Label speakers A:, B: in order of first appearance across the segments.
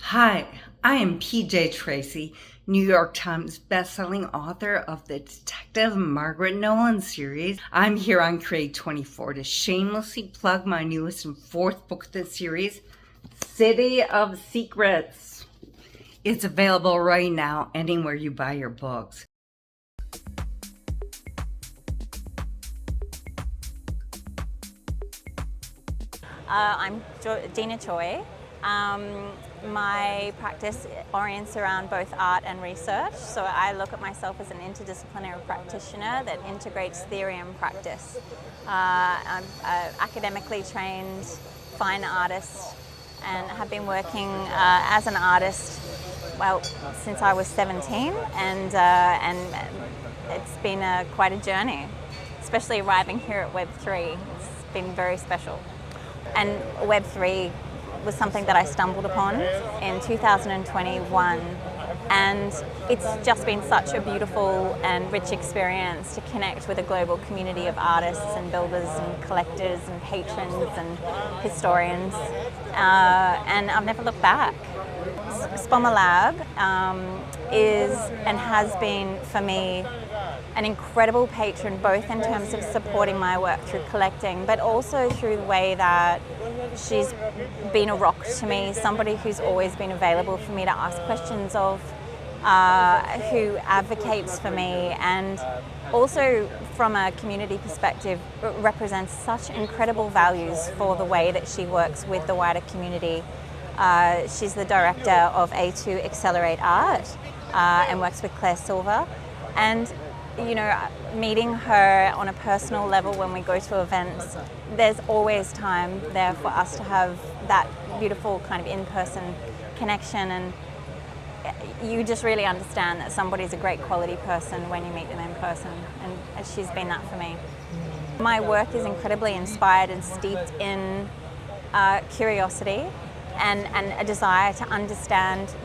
A: Hi, I am PJ Tracy, New York Times bestselling author of the Detective Margaret Nolan series. I'm here on Create24 to shamelessly plug my newest and fourth book of the series, City of Secrets. It's available right now anywhere you buy your books.
B: I'm Gina Choy. My practice orients around both art and research, so I look at myself as an interdisciplinary practitioner that integrates theory and practice. I'm an academically trained fine artist and have been working as an artist since I was 17, and it's been quite a journey, especially arriving here at Web3. It's been very special. And Web3 was something that I stumbled upon in 2021, and it's just been such a beautiful and rich experience to connect with a global community of artists and builders and collectors and patrons and historians, and I've never looked back. Spoma Lab is and has been for me an incredible patron, both in terms of supporting my work through collecting, but also through the way that she's been a rock to me, somebody who's always been available for me to ask questions of, who advocates for me, and also from a community perspective represents such incredible values for the way that she works with the wider community. She's the director of A2 Accelerate Art and works with Claire Silver. And meeting her on a personal level when we go to events, there's always time there for us to have that beautiful kind of in-person connection, and you just really understand that somebody's a great quality person when you meet them in person, and she's been that for me. My work is incredibly inspired and steeped in curiosity and a desire to understand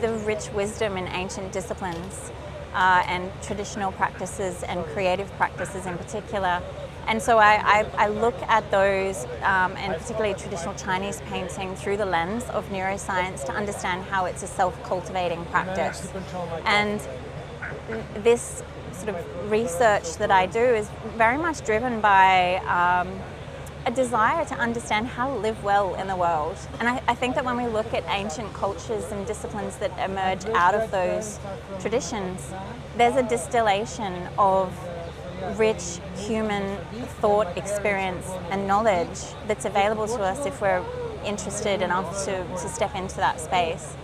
B: the rich wisdom in ancient disciplines and traditional practices and creative practices in particular. And so I look at those, and particularly traditional Chinese painting, through the lens of neuroscience to understand how it's a self-cultivating practice. And this sort of research that I do is very much driven by a desire to understand how to live well in the world. And I think that when we look at ancient cultures and disciplines that emerge out of those traditions, there's a distillation of rich human thought, experience and knowledge that's available to us if we're interested enough to step into that space.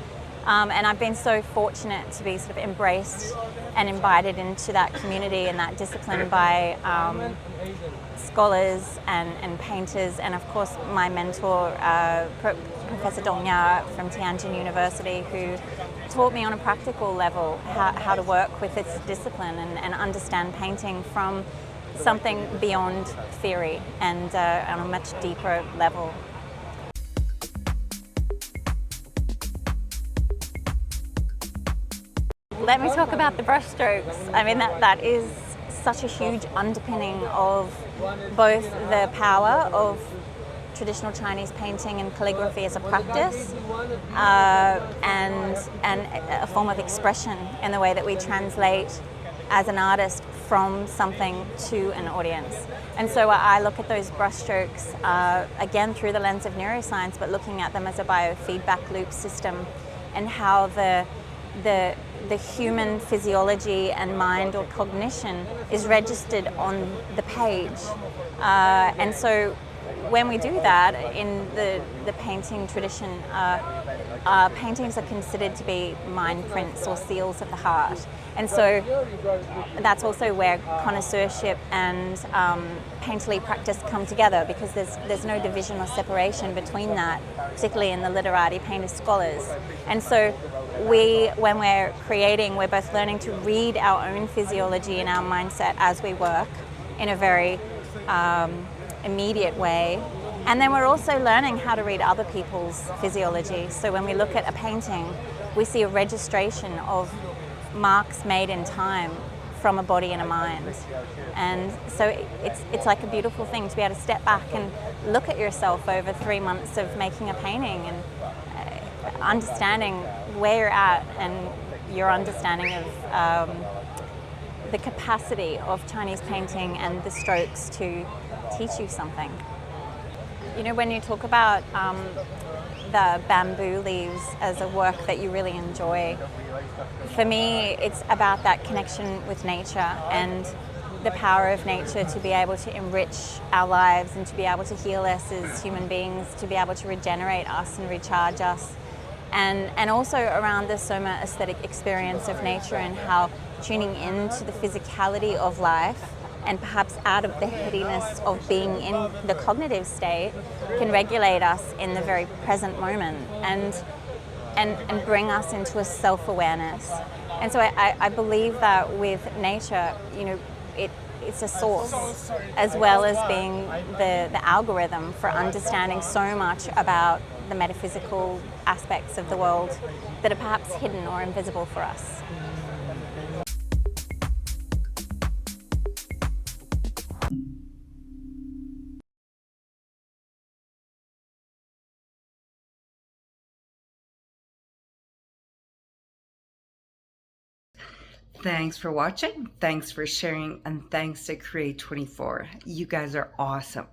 B: And I've been so fortunate to be sort of embraced and invited into that community and that discipline by scholars and painters, and of course my mentor, Professor Dong Ya from Tianjin University, who taught me on a practical level how to work with this discipline and understand painting from something beyond theory and on a much deeper level. Let me talk about the brushstrokes. I mean, that is such a huge underpinning of both the power of traditional Chinese painting and calligraphy as a practice, and a form of expression in the way that we translate as an artist from something to an audience. And so I look at those brushstrokes again through the lens of neuroscience, but looking at them as a biofeedback loop system, and how the human physiology and mind or cognition is registered on the page. And so when we do that in the painting tradition, paintings are considered to be mind prints or seals of the heart. And so that's also where connoisseurship and painterly practice come together, because there's no division or separation between that, particularly in the literati painter scholars. And so when we're creating, we're both learning to read our own physiology and our mindset as we work in a very immediate way. And then we're also learning how to read other people's physiology. So when we look at a painting, we see a registration of marks made in time from a body and a mind. And so it's like a beautiful thing to be able to step back and look at yourself over 3 months of making a painting, and understanding where you're at and your understanding of the capacity of Chinese painting and the strokes to teach you something. You know, when you talk about the bamboo leaves as a work that you really enjoy, for me it's about that connection with nature and the power of nature to be able to enrich our lives and to be able to heal us as human beings, to be able to regenerate us and recharge us. And also around the soma aesthetic experience of nature and how tuning into the physicality of life and perhaps out of the headiness of being in the cognitive state can regulate us in the very present moment and bring us into a self-awareness. And so I believe that with nature, you know, it's a source as well as being the algorithm for understanding so much about the metaphysical aspects of the world that are perhaps hidden or invisible for us.
A: Thanks for watching, thanks for sharing, and thanks to Create24. You guys are awesome.